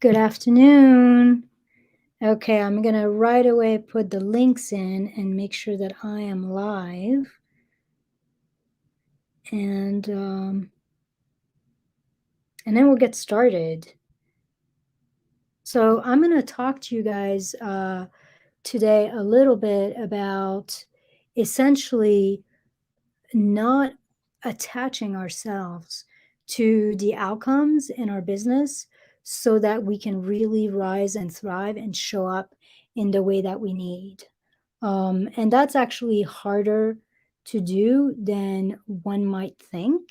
Good afternoon. Okay, I'm going to right away put the links in and make sure that I am live. And and then we'll get started. So I'm going to talk to you guys today a little bit about essentially not attaching ourselves to the outcomes in our business so that we can really rise and thrive and show up in the way that we need. And that's actually harder to do than one might think.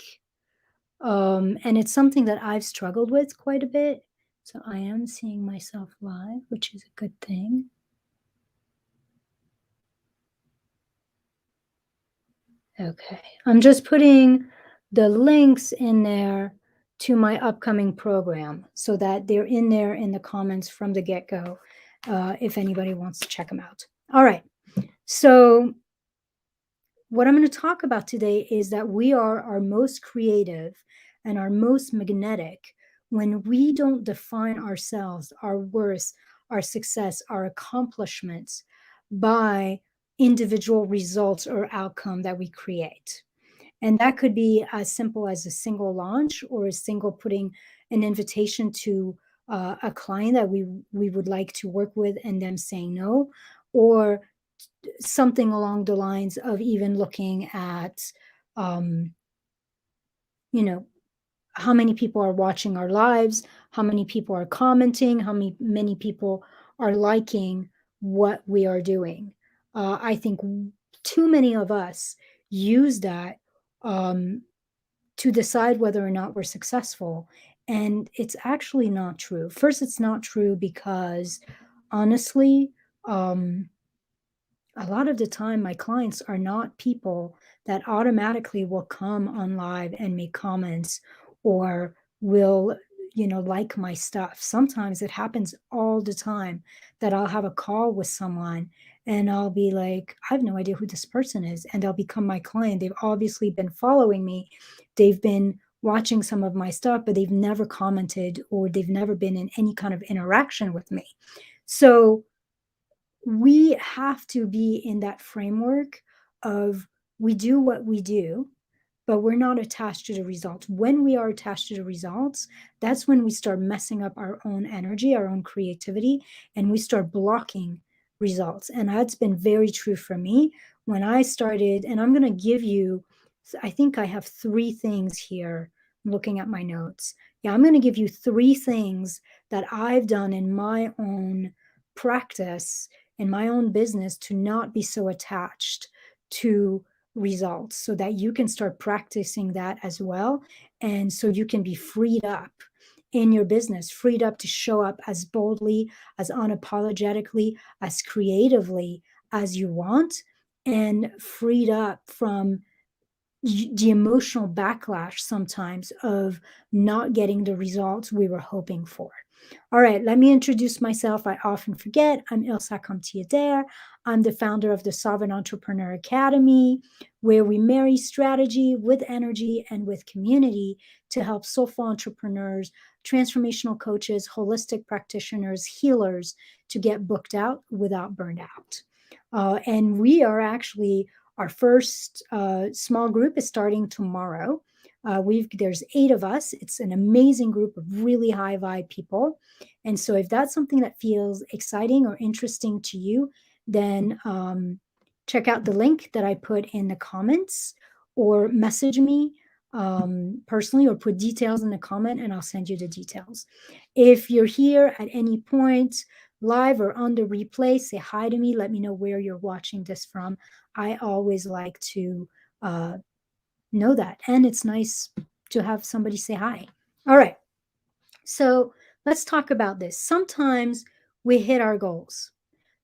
And it's something that I've struggled with quite a bit. So I am seeing myself live, which is a good thing. Okay. I'm just putting the links in there to my upcoming program so that they're in there in the comments from the get-go, if anybody wants to check them out. All right. So what I'm going to talk about today is that we are our most creative and our most magnetic when we don't define ourselves, our worth, our success, our accomplishments by individual results or outcome that we create. And that could be as simple as a single launch or a single putting an invitation to a client that we would like to work with and them saying no, or something along the lines of even looking at, um, you know, how many people are watching our lives, how many people are commenting, how many people are liking what we are doing. I think too many of us use that um, to decide whether or not we're successful. And it's actually not true. First, it's not true because honestly, um, a lot of the time my clients are not people that automatically will come on live and make comments or will like my stuff. Sometimes it happens all the time that I'll have a call with someone and I'll be like, I have no idea who this person is, and they'll become my client. They've obviously been following me, they've been watching some of my stuff, but they've never commented or they've never been in any kind of interaction with me. So we have to be in that framework of we do what we do, but we're not attached to the results. When we are attached to the results, that's when we start messing up our own energy, our own creativity, and we start blocking results. And that's been very true for me when I started. And I'm going to give you, I think I have three things here. I'm looking at my notes. Yeah, I'm going to give you three things that I've done in my own practice, in my own business, to not be so attached to results so that you can start practicing that as well. And so you can be freed up in your business, freed up to show up as boldly, as unapologetically, as creatively as you want, and freed up from the emotional backlash sometimes of not getting the results we were hoping for. All right, let me introduce myself. I often forget. I'm Ilsa Comtier. I'm the founder of the Sovereign Entrepreneur Academy, where we marry strategy with energy and with community to help soulful entrepreneurs, transformational coaches, holistic practitioners, healers to get booked out without burned out. And we are actually, our first small group is starting tomorrow. There's 8 of us. It's an amazing group of really high vibe people. And so if that's something that feels exciting or interesting to you, then check out the link that I put in the comments or message me personally or put details in the comment and I'll send you the details. If you're here at any point, live or on the replay, say hi to me. Let me know where you're watching this from. I always like to know that. And it's nice to have somebody say hi. All right. So let's talk about this. Sometimes we hit our goals,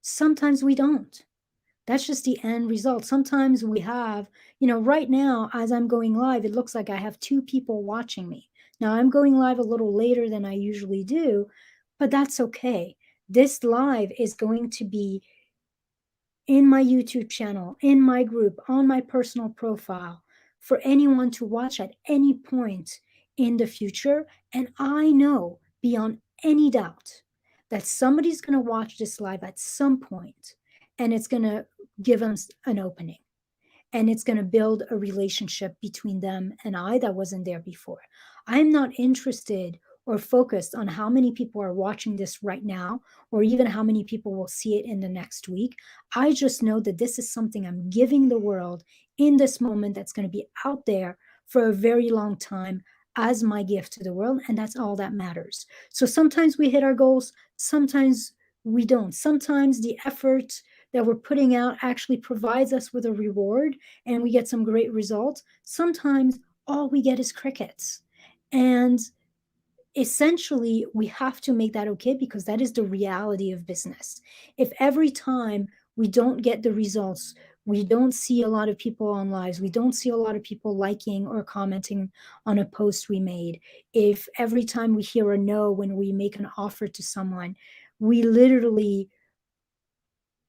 sometimes we don't. That's just the end result. Sometimes we have, right now, as I'm going live, it looks like I have 2 people watching me. Now I'm going live a little later than I usually do, but that's okay. This live is going to be in my YouTube channel, in my group, on my personal profile for anyone to watch at any point in the future. And I know beyond any doubt that somebody's going to watch this live at some point and it's going to give them an opening and it's going to build a relationship between them and I that wasn't there before. I'm not interested or focused on how many people are watching this right now, or even how many people will see it in the next week. I just know that this is something I'm giving the world in this moment that's going to be out there for a very long time as my gift to the world. And that's all that matters. So sometimes we hit our goals, sometimes we don't. Sometimes the effort that we're putting out actually provides us with a reward and we get some great results. Sometimes all we get is crickets. And essentially, we have to make that okay because that is the reality of business. If every time we don't get the results, we don't see a lot of people on lives, we don't see a lot of people liking or commenting on a post we made, if every time we hear a no when we make an offer to someone, we literally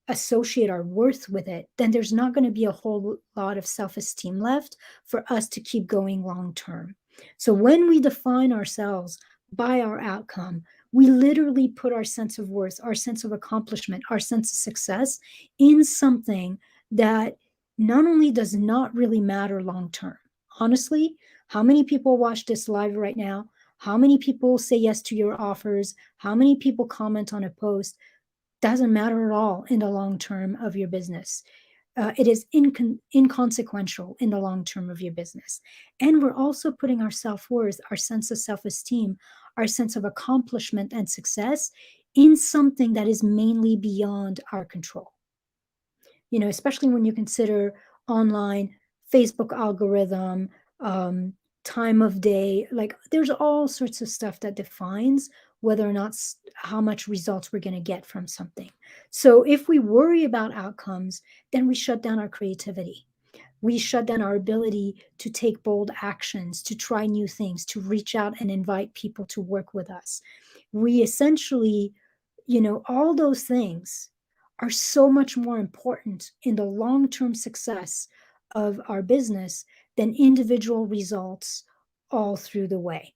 associate our worth with it, then there's not going to be a whole lot of self-esteem left for us to keep going long term. So when we define ourselves by our outcome, we literally put our sense of worth, our sense of accomplishment, our sense of success in something that not only does not really matter long term. Honestly, how many people watch this live right now? How many people say yes to your offers? How many people comment on a post? Doesn't matter at all in the long term of your business. It is inconsequential in the long term of your business. And we're also putting our self-worth, our sense of self-esteem, our sense of accomplishment and success in something that is mainly beyond our control. You know, especially when you consider online, Facebook algorithm, time of day, like there's all sorts of stuff that defines whether or not how much results we're going to get from something. So if we worry about outcomes, then we shut down our creativity. We shut down our ability to take bold actions, to try new things, to reach out and invite people to work with us. We essentially, you know, all those things are so much more important in the long-term success of our business than individual results all through the way.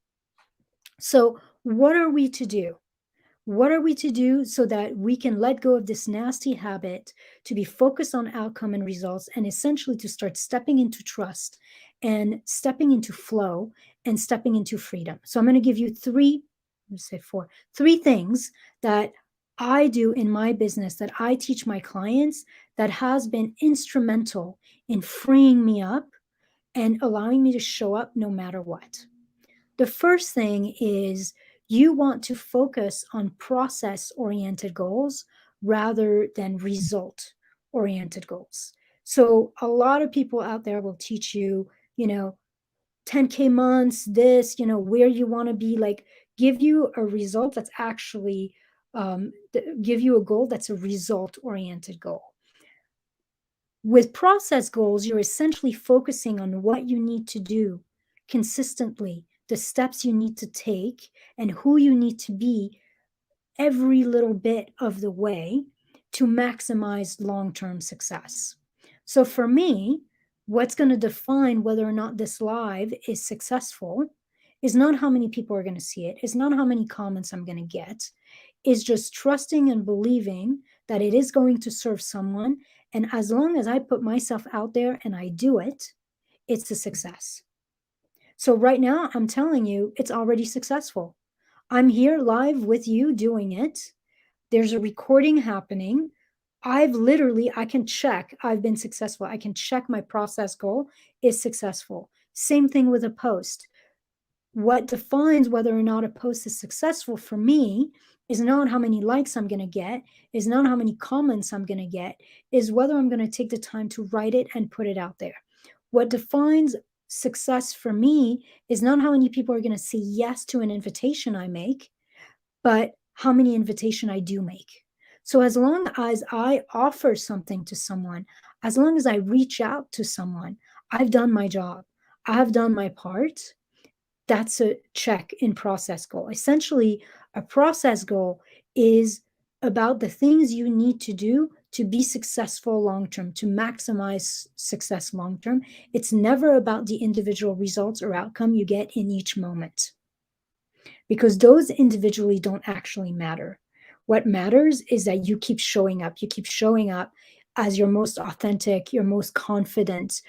So what are we to do? What are we to do so that we can let go of this nasty habit to be focused on outcome and results and essentially to start stepping into trust and stepping into flow and stepping into freedom? So I'm going to give you three things that I do in my business that I teach my clients that has been instrumental in freeing me up and allowing me to show up no matter what. The first thing is you want to focus on process-oriented goals rather than result-oriented goals. So a lot of people out there will teach you, you know, 10K months, this, you know, where you want to be, like give you a result that's actually, give you a goal that's a result-oriented goal. With process goals, you're essentially focusing on what you need to do consistently, the steps you need to take, and who you need to be every little bit of the way to maximize long-term success. So for me, what's going to define whether or not this live is successful is not how many people are going to see it, is not how many comments I'm going to get, is just trusting and believing that it is going to serve someone. And as long as I put myself out there and I do it, it's a success. So right now, I'm telling you, it's already successful. I'm here live with you doing it. There's a recording happening. I can check, I've been successful. I can check my process goal is successful. Same thing with a post. What defines whether or not a post is successful for me is not how many likes I'm going to get, is not how many comments I'm going to get, is whether I'm going to take the time to write it and put it out there. What defines success for me is not how many people are going to say yes to an invitation I make, but how many invitation I do make. So as long as I offer something to someone, as long as I reach out to someone, I've done my job. I have done my part. That's a check in process goal. Essentially, a process goal is about the things you need to do to be successful long term, to maximize success long term. It's never about the individual results or outcome you get in each moment. because those individually don't actually matter. What matters is that you keep showing up. You keep showing up as your most authentic, your most confident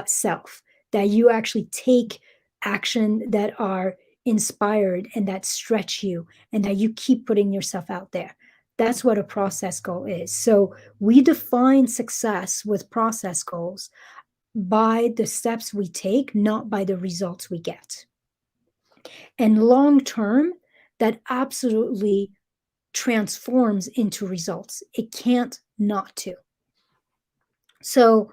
self, that you actually take action that are inspired and that stretch you, and that you keep putting yourself out there. That's what a process goal is. So we define success with process goals by the steps we take, not by the results we get. And long term, that absolutely transforms into results. It can't not to. So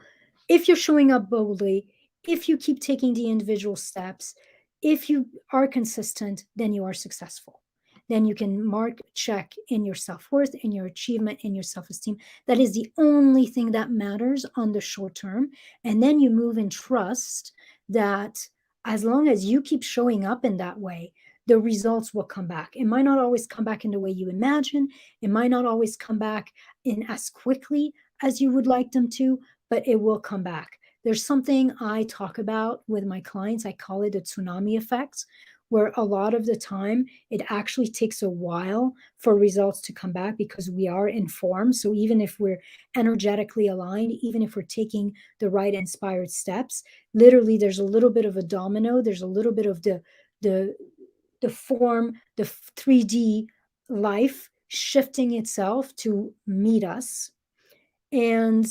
if you're showing up boldly, if you keep taking the individual steps, if you are consistent, then you are successful. Then you can mark, check in your self-worth, in your achievement, in your self-esteem. That is the only thing that matters on the short term. And then you move in trust that as long as you keep showing up in that way, the results will come back. It might not always come back in the way you imagine. It might not always come back in as quickly as you would like them to, but it will come back. There's something I talk about with my clients. I call it the tsunami effect, where a lot of the time it actually takes a while for results to come back because we are informed. So even if we're energetically aligned, even if we're taking the right inspired steps, literally there's a little bit of a domino. There's a little bit of the the form, the 3D life shifting itself to meet us. And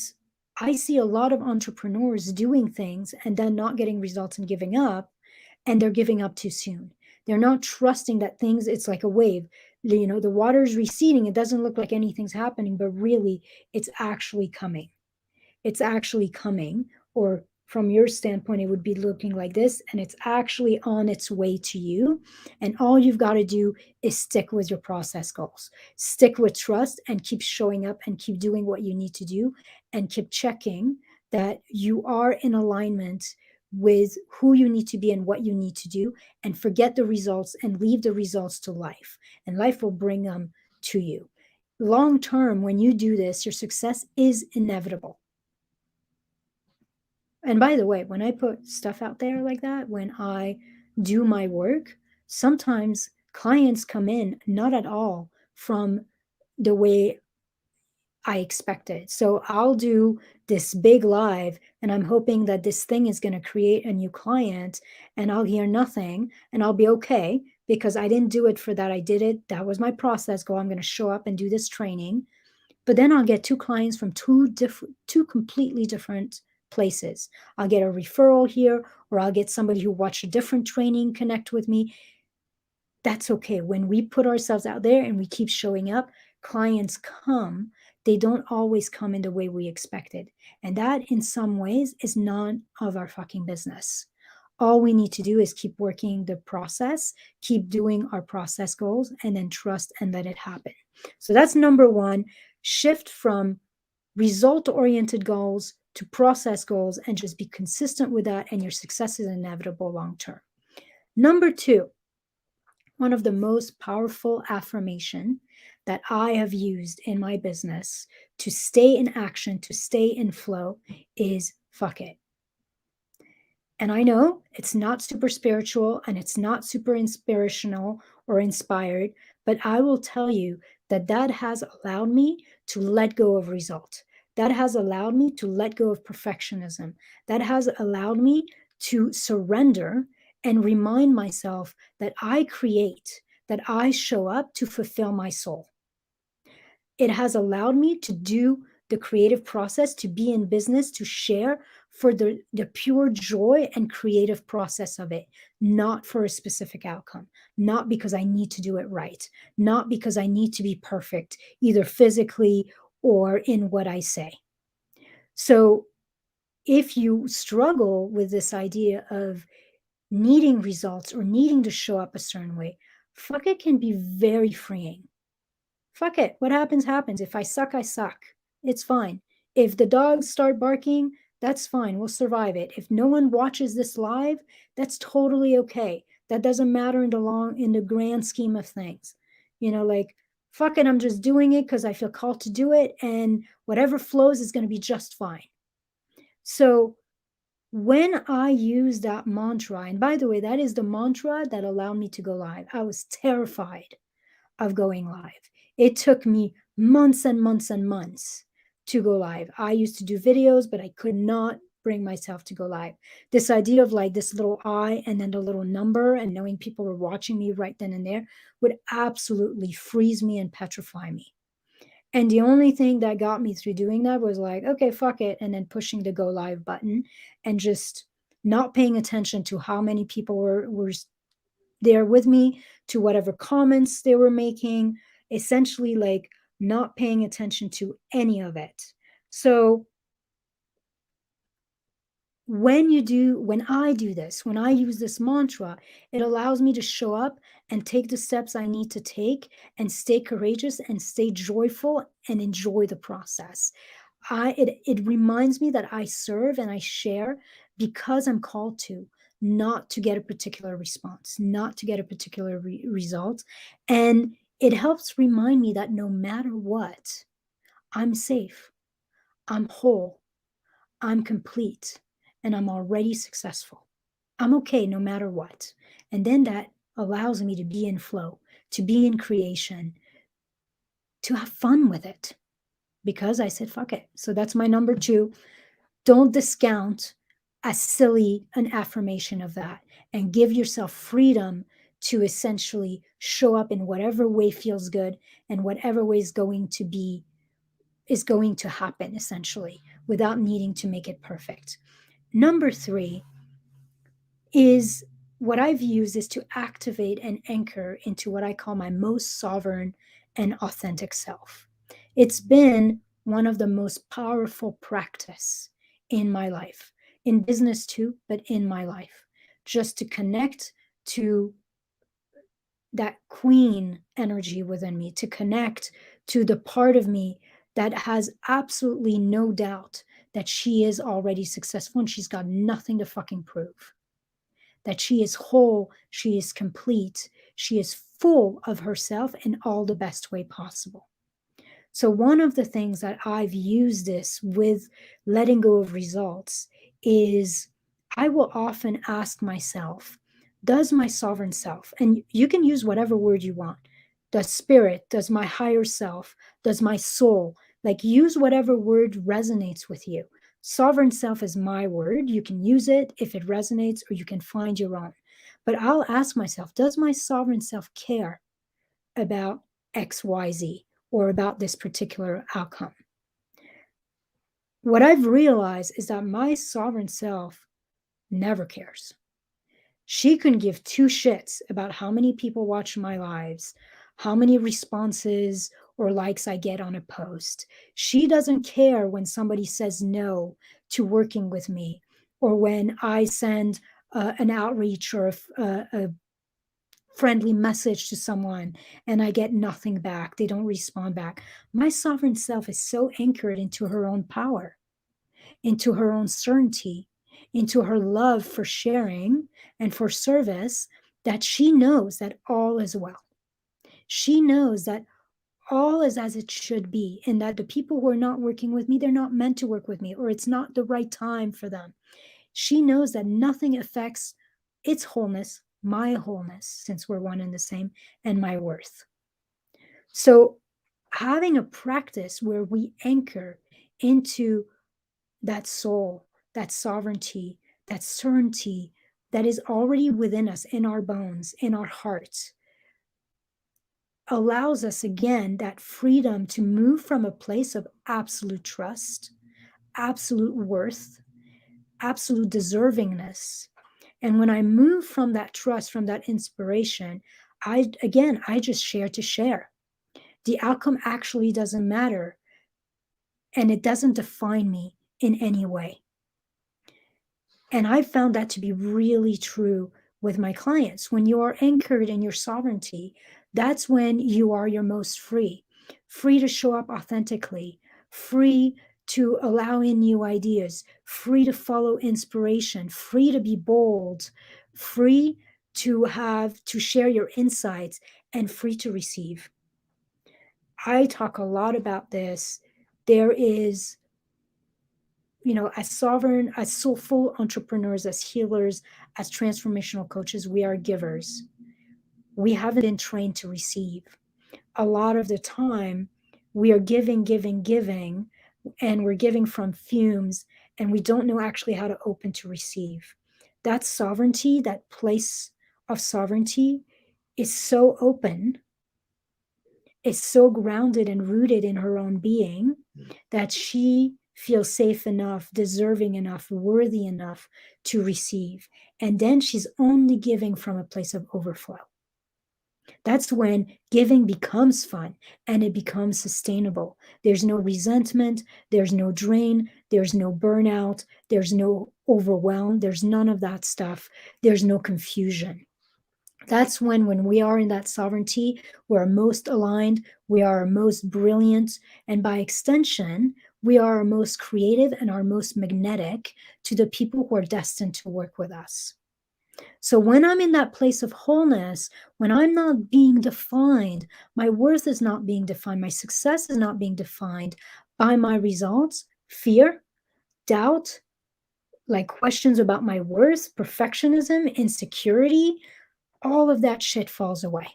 I see a lot of entrepreneurs doing things and then not getting results and giving up, and they're giving up too soon. They're not trusting that things, it's like a wave. The water is receding. It doesn't look like anything's happening, but really it's actually coming. It's actually coming, or from your standpoint, it would be looking like this, and it's actually on its way to you. And all you've got to do is stick with your process goals, stick with trust, and keep showing up and keep doing what you need to do, and keep checking that you are in alignment with who you need to be and what you need to do, and forget the results and leave the results to life, and life will bring them to you. Long term, when you do this, your success is inevitable. And by the way, when I put stuff out there like that, when I do my work, sometimes clients come in not at all from the way I expected. So I'll do this big live, and I'm hoping that this thing is going to create a new client, and I'll hear nothing, and I'll be okay because I didn't do it for that. I did it. That was my process goal. I'm going to show up and do this training. But then I'll get two clients from two completely different places. I'll get a referral here, or I'll get somebody who watched a different training connect with me. That's okay. When we put ourselves out there and we keep showing up, clients come. They don't always come in the way we expected. And that, in some ways, is none of our fucking business. All we need to do is keep working the process, keep doing our process goals, and then trust and let it happen. So that's number one. Shift from result oriented goals to process goals, and just be consistent with that, and your success is inevitable long term. Number two, one of the most powerful affirmation that I have used in my business to stay in action, to stay in flow, is fuck it. And I know it's not super spiritual and it's not super inspirational or inspired, but I will tell you that that has allowed me to let go of result. That has allowed me to let go of perfectionism. That has allowed me to surrender and remind myself that I create, that I show up to fulfill my soul. It has allowed me to do the creative process, to be in business, to share for the pure joy and creative process of it, not for a specific outcome, not because I need to do it right, not because I need to be perfect, either physically or in what I say. So if you struggle with this idea of needing results or needing to show up a certain way, fuck it can be very freeing. Fuck it. What happens, happens. If I suck, I suck. It's fine. If the dogs start barking, that's fine. We'll survive it. If no one watches this live, that's totally okay. That doesn't matter in the grand scheme of things. Like, fuck it, I'm just doing it because I feel called to do it, and whatever flows is going to be just fine. So When I use that mantra, and by the way, that is the mantra that allowed me to go live. I was terrified of going live. It took me months and months and months to go live. I used to do videos, but I could not bring myself to go live. This idea of like this little I and then the little number and knowing people were watching me right then and there would absolutely freeze me and petrify me. And the only thing that got me through doing that was like, okay, fuck it. And then pushing the go live button and just not paying attention to how many people were there with me, to whatever comments they were making, essentially like not paying attention to any of it. So when I do this, when I use this mantra, it allows me to show up and take the steps I need to take and stay courageous and stay joyful and enjoy the process. It reminds me that I serve and I share because I'm called to, not to get a particular response, not to get a particular result. And it helps remind me that no matter what, I'm safe, I'm whole, I'm complete, and I'm already successful. I'm okay no matter what. And then that allows me to be in flow, to be in creation, to have fun with it because I said, fuck it. So that's my number two. Don't discount as silly an affirmation of that, and give yourself freedom to essentially show up in whatever way feels good and whatever way is going to happen essentially without needing to make it perfect. Number three is what I've used is to activate and anchor into what I call my most sovereign and authentic self. It's been one of the most powerful practice in my life, in business too, but in my life, just to connect to that queen energy within me, to connect to the part of me that has absolutely no doubt that she is already successful and she's got nothing to fucking prove, that she is whole, she is complete, she is full of herself in all the best way possible. So, one of the things that I've used this with letting go of results is I will often ask myself, does my sovereign self, and you can use whatever word you want, does spirit, does my higher self, does my soul, like use whatever word resonates with you. Sovereign self is my word. You can use it if it resonates, or you can find your own. But I'll ask myself, does my sovereign self care about XYZ or about this particular outcome? What I've realized is that my sovereign self never cares. She couldn't give two shits about how many people watch my lives, how many responses or likes I get on a post. She doesn't care when somebody says no to working with me, or when I send an outreach or a friendly message to someone and I get nothing back. They don't respond back. My sovereign self is so anchored into her own power, into her own certainty, into her love for sharing and for service, that she knows that all is well. She knows that all is as it should be, and that the people who are not working with me, they're not meant to work with me, or it's not the right time for them. She knows that nothing affects its wholeness, my wholeness, since we're one and the same, and my worth. So, having a practice where we anchor into that soul, that sovereignty, that certainty that is already within us, in our bones, in our hearts, allows us again that freedom to move from a place of absolute trust, absolute worth, absolute deservingness. And when I move from that trust, from that inspiration, I just share to share. The outcome actually doesn't matter, and it doesn't define me in any way. And I found that to be really true with my clients. When you are anchored in your sovereignty, that's when you are your most free, free to show up authentically, free to allow in new ideas, free to follow inspiration, free to be bold, free to share your insights, and free to receive. I talk a lot about this. There is as sovereign, as soulful entrepreneurs, as healers, as transformational coaches, we are givers. We haven't been trained to receive. A lot of the time, we are giving, giving, giving, and we're giving from fumes, and we don't know actually how to open to receive. That sovereignty, that place of sovereignty, is so open, is so grounded and rooted in her own being that she feels safe enough, deserving enough, worthy enough to receive. And then she's only giving from a place of overflow. That's when giving becomes fun and it becomes sustainable. There's no resentment, there's no drain, there's no burnout, there's no overwhelm, there's none of that stuff. There's no confusion. That's when we are in that sovereignty, we're most aligned, we are most brilliant, and by extension, we are our most creative and our most magnetic to the people who are destined to work with us. So when I'm in that place of wholeness, when I'm not being defined, my worth is not being defined, my success is not being defined by my results, fear, doubt, like questions about my worth, perfectionism, insecurity, all of that shit falls away.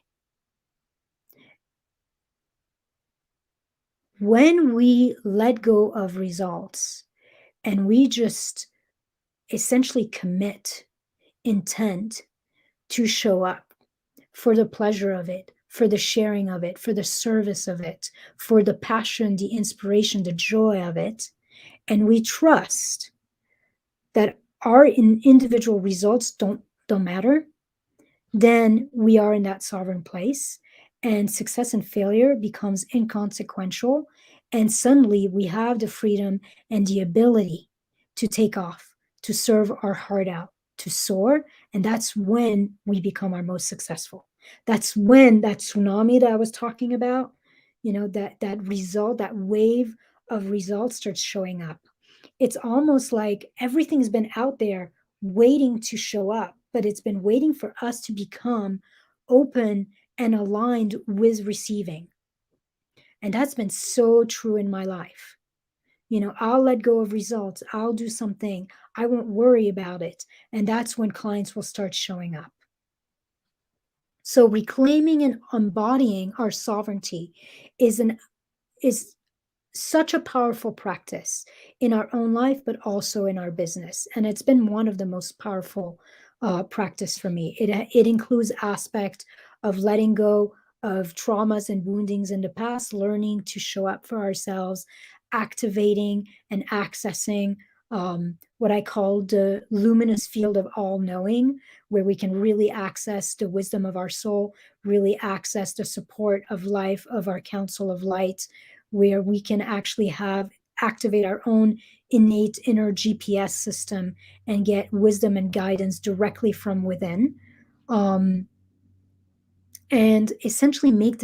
When we let go of results and we just essentially commit intent to show up for the pleasure of it, for the sharing of it, for the service of it, for the passion, the inspiration, the joy of it, and we trust that our individual results don't matter, then we are in that sovereign place and success and failure becomes inconsequential. And suddenly we have the freedom and the ability to take off, to serve our heart out, to soar. And that's when we become our most successful. That's when that tsunami that I was talking about, that result, that wave of results starts showing up. It's almost like everything's been out there waiting to show up, but it's been waiting for us to become open and aligned with receiving. And that's been so true in my life. I'll let go of results, I'll do something, I won't worry about it. And that's when clients will start showing up. So reclaiming and embodying our sovereignty is such a powerful practice in our own life, but also in our business. And it's been one of the most powerful practice for me. It includes aspect of letting go of traumas and woundings in the past, learning to show up for ourselves, activating and accessing what I call the luminous field of all knowing, where we can really access the wisdom of our soul, really access the support of life, of our council of light, where we can actually activate our own innate inner GPS system and get wisdom and guidance directly from within. And essentially make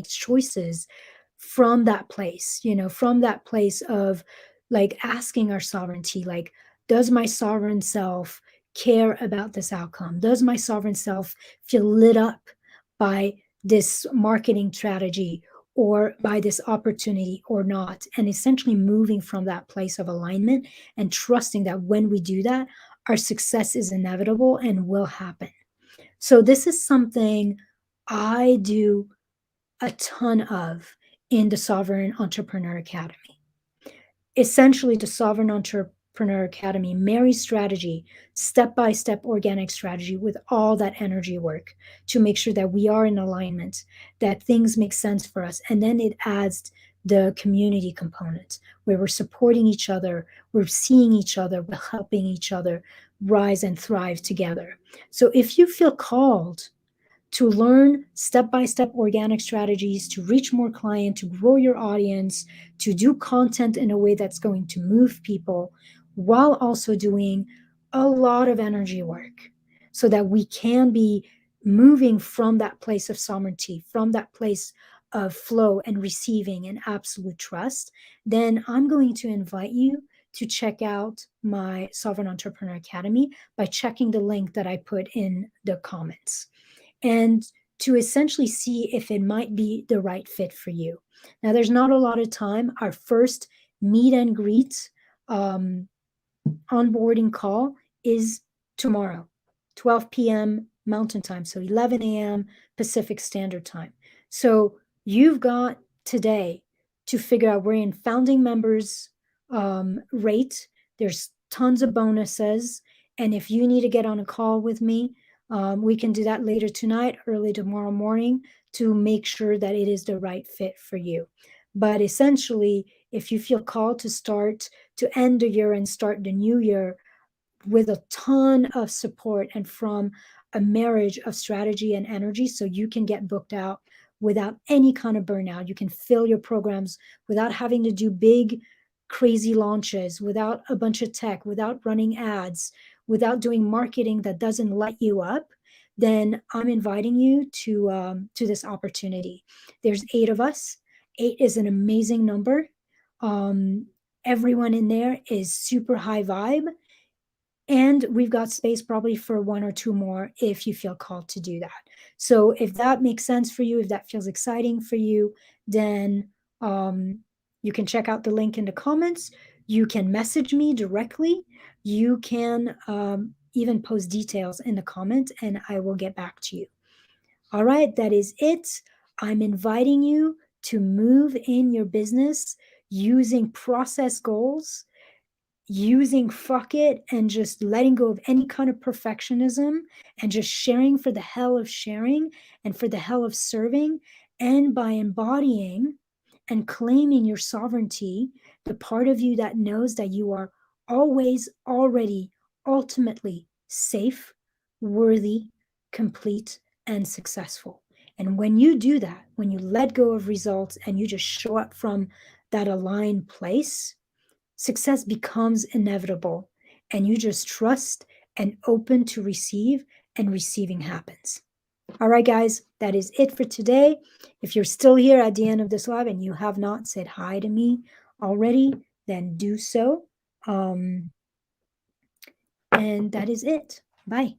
choices from that place, from that place of like asking our sovereignty, like, does my sovereign self care about this outcome? Does my sovereign self feel lit up by this marketing strategy or by this opportunity or not? And essentially moving from that place of alignment and trusting that when we do that, our success is inevitable and will happen. So this is something I do a ton of in the Sovereign Entrepreneur Academy. Essentially, the Sovereign Entrepreneur Academy marries strategy, step-by-step organic strategy with all that energy work to make sure that we are in alignment, that things make sense for us. And then it adds the community component where we're supporting each other, we're seeing each other, we're helping each other rise and thrive together. So if you feel called to learn step-by-step organic strategies to reach more clients, to grow your audience, to do content in a way that's going to move people, while also doing a lot of energy work so that we can be moving from that place of sovereignty, from that place of flow and receiving and absolute trust, then I'm going to invite you to check out my Sovereign Entrepreneur Academy by checking the link that I put in the comments, and to essentially see if it might be the right fit for you. Now, there's not a lot of time. Our first meet and greet onboarding call is tomorrow, 12 p.m. Mountain Time, so 11 a.m. Pacific Standard Time. So you've got today to figure out, we're in founding members rate. There's tons of bonuses. And if you need to get on a call with me, we can do that later tonight, early tomorrow morning, to make sure that it is the right fit for you. But essentially, if you feel called to end the year and start the new year with a ton of support and from a marriage of strategy and energy, so you can get booked out without any kind of burnout. You can fill your programs without having to do big, crazy launches, without a bunch of tech, without running ads, without doing marketing that doesn't light you up. Then I'm inviting you to this opportunity. There's 8 of us. 8 is an amazing number. Everyone in there is super high vibe. And we've got space probably for 1 or 2 more if you feel called to do that. So if that makes sense for you, if that feels exciting for you, then you can check out the link in the comments. You can message me directly. You can even post details in the comments and I will get back to you. All right, that is it. I'm inviting you to move in your business using process goals, using fuck it and just letting go of any kind of perfectionism and just sharing for the hell of sharing and for the hell of serving. And by embodying and claiming your sovereignty, the part of you that knows that you are always already ultimately safe, worthy, complete, and successful. And when you do that, when you let go of results and you just show up from that aligned place, success becomes inevitable and you just trust and open to receive, and receiving happens. All right, guys, that is it for today. If you're still here at the end of this live and you have not said hi to me already, then do so. And that is it. Bye.